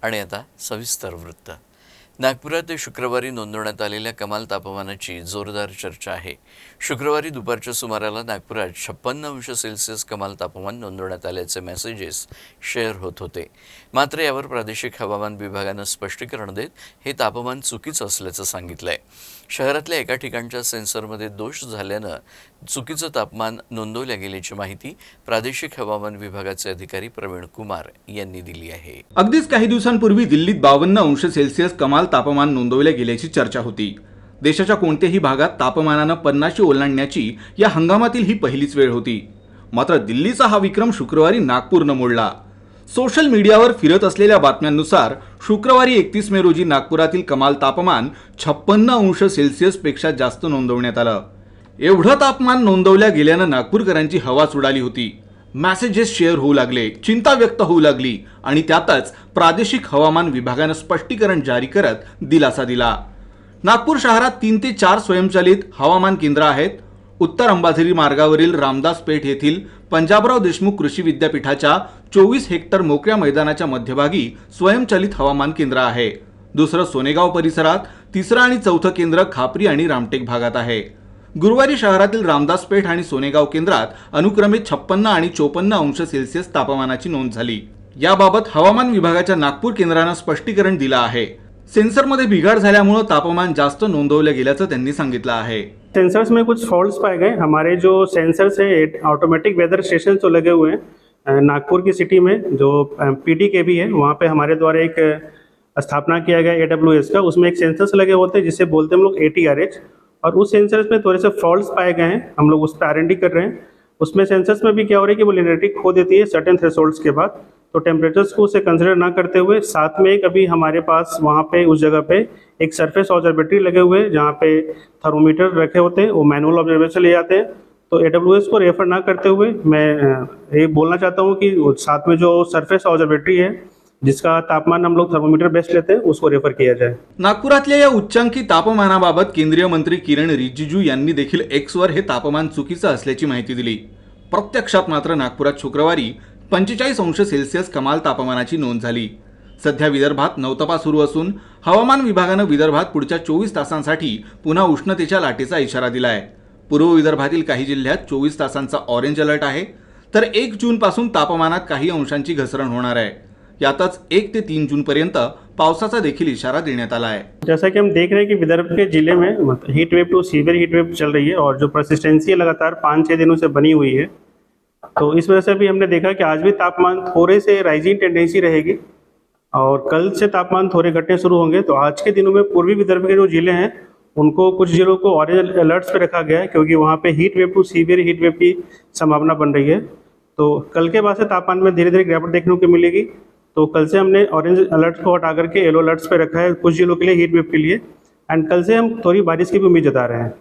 आणि आता सविस्तर वृत्त। नागपुरात शुक्रवारी नोंदवण्यात आलेल्या कमाल तापमानाची जोरदार चर्चा आहे। शुक्रवारी दुपारच्या सुमाराला नागपुरात 56° कमाल तापमान नोंदवण्यात आल्याचे मेसेजेस शेअर होत होते। मात्र यावर प्रादेशिक हवामान विभागाने स्पष्टीकरण देत हे तापमान चुकीचं असल्याचं सांगितलंय। शहरातल्या एका ठिकाणच्या सेन्सरमध्ये दोष झाल्याने चुकीचं तापमान नोंदवले गेल्याची माहिती प्रादेशिक हवामान विभागाचे अधिकारी प्रवीण कुमार यांनी दिली आहे। अगदीच काही दिवसांपूर्वी दिल्लीत 52° कमाल तापमान नोंदवले गेल्याची चर्चा होती। देशाच्या कोणत्याही भागात तापमानाने 50 ओलांडण्याची या हंगामातील ही पहिलीच वेळ होती। मात्र दिल्लीचा हा विक्रम शुक्रवारी नागपूरने मोडला। सोशल मीडियावर फिरत असलेल्या बातम्यांनुसार शुक्रवारी 31 मे रोजी नागपुरातील कमाल तापमान 56° पेक्षा जास्त नोंदवण्यात आलं। एवढं तापमान नोंदवल्या गेल्याने नागपूरकरांची हवाच उडाली होती। मेसेजेस शेअर होऊ लागले, चिंता व्यक्त होऊ लागली आणि त्यातच प्रादेशिक हवामान विभागाने स्पष्टीकरण जारी करत दिलासा दिला। नागपूर शहरात 3 ते 4 स्वयंचलित हवामान केंद्र आहेत। उत्तर अंबाझरी मार्गावरील रामदास पेठ येथील पंजाबराव देशमुख कृषी विद्यापीठाच्या 24 हेक्टर मोकळ्या मैदानाच्या मध्यभागी स्वयंचलित हवामान केंद्र आहे। दुसरं सोनेगाव परिसरात, तिसरं आणि चौथं केंद्र खापरी आणि रामटेक भागात आहे। गुरुवारी शहरातील रामदास पेठ आणि सोनेगाव केंद्रात अनुक्रमे 56 आणि 54° तापमानाची नोंद झाली। याबाबत हवामान विभागाच्या नागपूर केंद्राने स्पष्टीकरण दिलं आहे। सेंसरमध्ये बिघाड झाल्यामुळे तापमान जास्त नोंदवले गेल्याचं त्यांनी सांगितलं आहे। सेंसर्स में कुछ फॉल्ट्स पाए गए। हमारे जो सेंसर्स है ऑटोमेटिक वेदर स्टेशन तो लगे हुए हैं नागपुर की सिटी में, जो PDKB है वहाँ पे हमारे द्वारा एक स्थापना किया गया AWS का। उसमें एक सेंसर्स लगे होते हैं जिसे बोलते हैं हम लोग ATRH, और उस सेंसर्स में थोड़े से फॉल्ट्स पाए गए हैं। हम लोग उस पर R&D कर रहे हैं। उसमें सेंसर्स में भी क्या हो रहा है कि वो लिनियरिटी खो देती है सर्टेन थ्रेशोल्ड्स के बाद, तो टेम्परेचर्स को उसे कंसिडर ना करते हुए साथ में एक अभी हमारे पास वहाँ पे उस जगह पे एक सरफेस ऑब्जर्वेटरी लगे हुए हैं जहाँ पे थर्मोमीटर रखे होते हैं, वो मैनुअल ऑब्जर्वेशन ले जाते हैं। तो AWS को रेफर ना करते हुए मैं ये बोलना चाहता हूँ कि साथ में जो सरफेस ऑब्जर्वेटरी है जिसका तापमान हम लोग थर्मोमीटर बेस्ट लेते हैं उसको रेफर किया जाए। नागपुरातल्या या उच्चांकी तापमानाबाबत केंद्रीय मंत्री किरण रिजिजू यांनी देखील X वर हे तापमान चुकीचं असल्याची माहिती दिली। प्रत्यक्षात मात्र नागपुरात शुक्रवारी 45° कमाल तापमानाची नोंद झाली। सध्या विदर्भात नवतपा सुरू असून हवामान विभागाने विदर्भात पुढच्या 24 तासांसाठी पुन्हा उष्णतेच्या लाटेचा इशारा दिलाय। पूर्व विदर्भातील काही जिल्ह्यात 24 तासांचा ऑरेंज अलर्ट आहे, तर 1 जून पासून तापमानात काही अंशांची घसरण होणार आहे। यातच 1 ते 3 जून पर्यंत पावसाचा देखील इशारा देण्यात आला है। जैसा कि हम देख रहे हैं कि विदर्भ के जिले में heat wave to severe heat wave चल रही है और जो परसिस्टेंसी लगातार 5-6 दिनों से बनी हुई है, तो इस वजह से भी हमने देखा कि आज भी तापमान थोड़े से राइजिंग टेंडेंसी रहेगी और कल से तापमान थोड़े घटने शुरू होंगे। तो आज के दिनों में पूर्वी विदर्भ के जो जिले हैं उनको कुछ जिलों को ऑरेंज अलर्ट्स पे रखा गया है क्योंकि वहाँ पे heat wave to severe heat wave की संभावना बन रही है। तो कल के बाद से तापमान में धीरे धीरे गिरावट देखने को मिलेगी। तो कल से हमने ऑरेंज अलर्ट को हटा करके येलो अलर्ट्स पे रखा है कुछ जिलों के लिए हीट वेव के लिए, एंड कल से हम थोड़ी बारिश की भी उम्मीद जता रहे हैं।